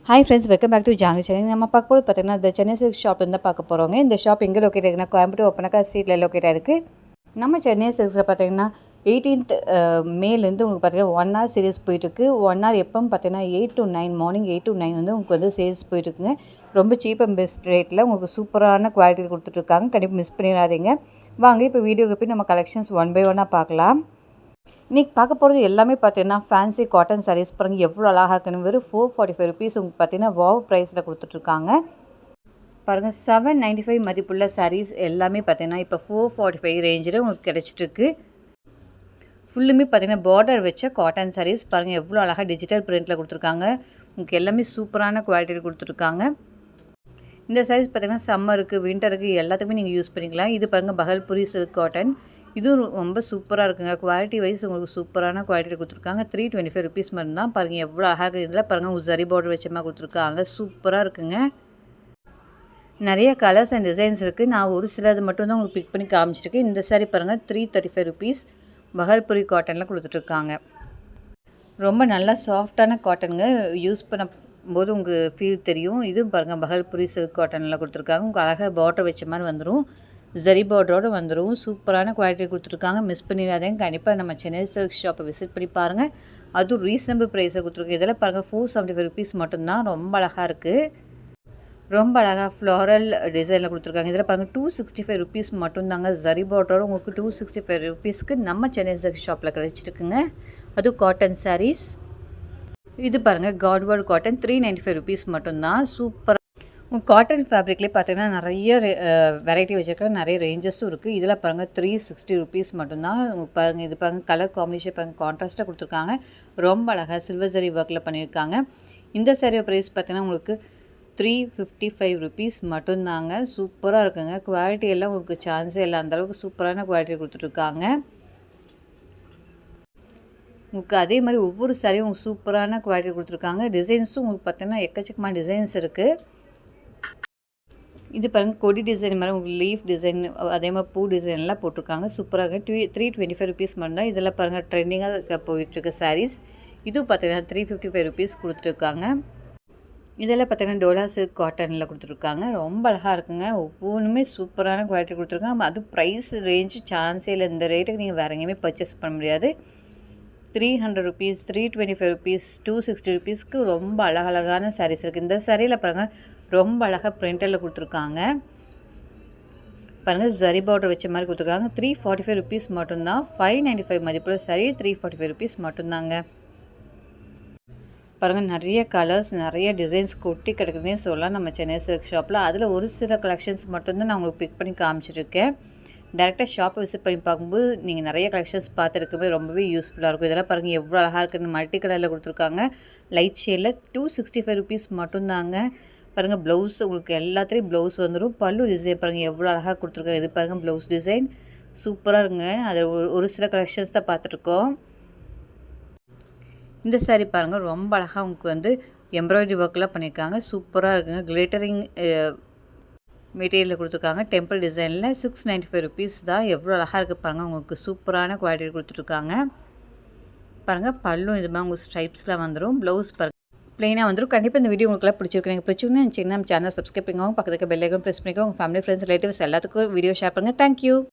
Hi friends, welcome back to ஜாங்கி channel. நம்ம பார்க்க போது பார்த்தீங்கன்னா இந்த சென்னை சில்க் ஷாப் வந்து பார்க்க போகிறோங்க. இந்த ஷாப் எங்கே லொக்கேட் ஆகிருக்குன்னா கோயம்புத்தூர் ஒப்பனக்கா ஸ்ட்ரீட்டில் லொக்கேட் ஆகிருக்கு. நம்ம சென்னை சில்க்ஸில் பார்த்தீங்கன்னா 18th மேலேருந்து உங்களுக்கு பார்த்தீங்கன்னா 1 hour சீரிஸ் போயிட்டுருக்கு. 1 hour எப்போன்னு பார்த்தீங்கன்னா 8 to 9 மார்னிங் 8 to 9 வந்து உங்களுக்கு வந்து சேல்ஸ் போயிட்டுருக்குங்க. ரொம்ப சீப் அண்ட் பெஸ்ட் ரேட்டில் உங்களுக்கு சூப்பரான குவாலிட்டி கொடுத்துட்ருக்காங்க. கண்டிப்பாக மிஸ் பண்ணிடாதீங்க. வாங்க இப்போ வீடியோக்கு போய் நம்ம கலெக்ஷன்ஸ் ஒன் பை ஒன்னாக பார்க்கலாம். இன்றைக்கி பார்க்க போகிறது எல்லாமே பார்த்தீங்கன்னா ஃபேன்சி காட்டன் சாரீஸ் பாருங்கள் எவ்வளோ அழகாக இருக்குன்னு. வெறும் 445 ருபீஸ் உங்களுக்கு பார்த்தீங்கன்னா வாவ் ப்ரைஸில் கொடுத்துட்ருக்காங்க. பாருங்கள் 795 மதிப்புள்ள சாரீஸ் எல்லாமே பார்த்தீங்கன்னா இப்போ 445 ரேஞ்சில் உங்களுக்கு கிடச்சிட்ருக்கு. ஃபுல்லுமே பார்த்தீங்கன்னா பார்டர் வச்ச காட்டன் சாரீஸ் பாருங்கள் எவ்வளோ அழகாக டிஜிட்டல் பிரிண்டில் கொடுத்துருக்காங்க. உங்களுக்கு எல்லாமே சூப்பரான குவாலிட்டியில் கொடுத்துருக்காங்க. இந்த சாரீஸ் பார்த்தீங்கன்னா சம்மருக்கு விண்டருக்கு எல்லாத்துக்குமே நீங்கள் யூஸ் பண்ணிக்கலாம். இது பாருங்கள் பகல்புரி சில்க் காட்டன். இதுவும் ரொம்ப சூப்பராக இருக்குங்க. குவாலிட்டி வைஸ் உங்களுக்கு சூப்பரான குவாலிட்டி கொடுத்துருக்காங்க. 325 ருபீஸ் மட்டும் தான். பாருங்கள் எவ்வளோ அழகாக இதில் பாருங்கள் ஜரி பார்டர் வச்ச மாதிரி கொடுத்துருக்காங்க. சூப்பராக இருக்குங்க. நிறைய கலர்ஸ் அண்ட் டிசைன்ஸ் இருக்குது. நான் ஒரு சிலது மட்டும் தான் உங்களுக்கு பிக் பண்ணி காமிச்சிருக்கேன். இந்த சாரீ பாருங்கள் 335 ருபீஸ் பகல்புரி காட்டனில் கொடுத்துட்ருக்காங்க. ரொம்ப நல்லா சாஃப்டான காட்டனுங்க. யூஸ் பண்ணும்போது உங்களுக்கு ஃபீல் தெரியும். இதுவும் பாருங்கள் பகல்புரி சில்க் காட்டனில் கொடுத்துருக்காங்க. உங்களுக்கு அழகாக பார்டர் வச்ச மாதிரி வந்துடும். ஜரி பார்டரோடு வந்துடும். சூப்பரான குவாலிட்டி கொடுத்துருக்காங்க. மிஸ் பண்ணிடாதீங்க. கண்டிப்பாக நம்ம சென்னை சில்க் ஷாப்பை விசிட் பண்ணி பாருங்கள். அதுவும் ரீசனபிள் ப்ரைஸில் கொடுத்துருக்கோம். இதெல்லாம் பாருங்கள் 475 ருபீஸ் மட்டும்தான். ரொம்ப அழகாக இருக்குது. ரொம்ப அழகாக ஃப்ளாரல் டிசைனில் கொடுத்துருக்காங்க. இதில் பாருங்கள் 265 ருபீஸ் மட்டும்தாங்க. ஜரி பார்டரோடு உங்களுக்கு 265 ருபீஸ்க்கு நம்ம சென்னை சில்க் ஷாப்பில் கிடச்சிருக்குங்க. அதுவும் காட்டன் சாரீஸ். இது பாருங்கள் காட்வர்ட் காட்டன் 395 ருபீஸ் மட்டும்தான். சூப்பராக காட்டன் ஃபேப்ரிக்லேயே பார்த்தீங்கன்னா நிறைய வெரைட்டி வச்சுருக்காங்க. நிறைய ரேஞ்சஸும் இருக்குது. இதில் பாருங்கள் 360 ருபீஸ் மட்டும்தான். பாருங்கள் இது பாருங்கள் கலர் காம்பினேஷன் பாருங்கள் கான்ட்ராஸ்ட்டாக கொடுத்துருக்காங்க. ரொம்ப அழகாக சில்வர் ஜரி ஒர்க்கில் பண்ணியிருக்காங்க. இந்த சாரீ ப்ரைஸ் பார்த்தீங்கன்னா உங்களுக்கு 355 ருபீஸ் மட்டும்தாங்க. சூப்பராக இருக்குங்க. குவாலிட்டி எல்லாம் உங்களுக்கு சான்ஸே இல்லை. அந்தளவுக்கு சூப்பரான குவாலிட்டி கொடுத்துட்ருக்காங்க. உங்களுக்கு அதே மாதிரி ஒவ்வொரு சாரியும் உங்களுக்கு சூப்பரான குவாலிட்டி கொடுத்துருக்காங்க. டிசைன்ஸும் உங்களுக்கு பார்த்தீங்கன்னா எக்கச்சக்கமான டிசைன்ஸ் இருக்குது. இது பாருங்கள் கொடி டிசைன் மாதிரி உங்களுக்கு லீஃப் டிசைன் அதே மாதிரி பூ டிசைன்லாம் போட்டிருக்காங்க. சூப்பராக 325 ருபீஸ் மட்டும்தான். இதெல்லாம் பாருங்கள் ட்ரெண்டிங்காக போயிட்டுருக்க சாரீஸ். இதுவும் பார்த்தீங்கன்னா 355 ருபீஸ் கொடுத்துருக்காங்க. இதெல்லாம் பார்த்தீங்கன்னா டோலா சில்க் காட்டனில் கொடுத்துருக்காங்க. ரொம்ப அழகாக இருக்குங்க. ஒவ்வொன்றுமே சூப்பரான குவாலிட்டி கொடுத்துருக்காங்க. அதுவும் ப்ரைஸ் ரேஞ்சு சான்ஸே இல்லை. இந்த ரேட்டுக்கு நீங்கள் வேறு எங்கேயுமே பர்ச்சேஸ் பண்ண முடியாது. 300 ருபீஸ் 325 ருபீஸ் 260 ருபீஸ்க்கு ரொம்ப அழகழகான சாரீஸ் இருக்குது. இந்த சாரியில் பாருங்கள் ரொம்ப அழகாக பிரிண்டில் கொடுத்துருக்காங்க. பாருங்கள் ஜரி பார்டர் வச்ச மாதிரி கொடுத்துருக்காங்க. 345 ருபீஸ் மட்டும்தான். 595 மதிப்புள்ள சாரி 345 ருபீஸ் மட்டும்தாங்க. பாருங்கள் நிறைய கலர்ஸ் நிறைய டிசைன்ஸ் கொட்டி கிடக்குதுன்னே சொல்லலாம் நம்ம சென்னை சில்க் ஷாப்பில். அதில் ஒரு சில கலெக்ஷன்ஸ் மட்டும்தான் நான் உங்களுக்கு பிக் பண்ணி காமிச்சிருக்கேன். டேரெக்டாக ஷாப்பை விசிட் பண்ணி பார்க்கும்போது நீங்கள் நிறைய கலெக்ஷன்ஸ் பார்த்துருக்கவே ரொம்பவே யூஸ்ஃபுல்லாக இருக்கும். இதெல்லாம் பாருங்கள் எவ்வளோ அழகாக இருக்குன்னு மல்டி கலரில் கொடுத்துருக்காங்க. லைட் ஷேடில் 265 ருபீஸ் மட்டும்தாங்க. பாருங்கள் ப்ளவுஸ் உங்களுக்கு எல்லாத்துலேயும் ப்ளவுஸ் வந்துடும். பல்லு டிசைன் பாருங்கள் எவ்வளோ அழகாக கொடுத்துருக்காங்க. இது பாருங்கள் ப்ளவுஸ் டிசைன் சூப்பராக இருக்குங்க. அது ஒரு சில கலெக்ஷன்ஸ் தான் பார்த்துட்ருக்கோம். இந்த சாரீ பாருங்கள் ரொம்ப அழகாக உங்களுக்கு வந்து எம்ப்ராய்டரி ஒர்க்லாம் பண்ணியிருக்காங்க. சூப்பராக இருக்குங்க. கிளிட்டரிங் மெட்டீரியலில் கொடுத்துருக்காங்க. டெம்பிள் டிசைனில் 695 ருபீஸ் தான். எவ்வளோ அழகாக இருக்குது பாருங்கள். உங்களுக்கு சூப்பரான குவாலிட்டி கொடுத்துருக்காங்க. பாருங்கள் பல்லும் இது மாதிரி உங்களுக்கு ஸ்ட்ரைப்ஸ்லாம் வந்துடும். ப்ளவுஸ் பாருங்கள் ப்ளைனாக வந்துடும். கண்டிப்பாக இந்த வீடியோ உங்களுக்கு பிடிச்சிருக்கு. நீங்கள் பிடிச்சிருக்குன்னு நினச்சிங்கன்னா நம்ம சேனல் சப்ஸ்கிரைப் பண்ணிக்கோங்க. பக்கத்துக்கு பெல் ஐக்கான் ப்ரெஸ் பண்ணிக்கோங்க. உங்கள் ஃபேமிலி ஃப்ரெண்ட்ஸ் ரிலேட்டிவ்ஸ் எல்லாத்துக்கும் வீடியோ ஷேர் பண்ணுங்கள். தேங்க்யூ.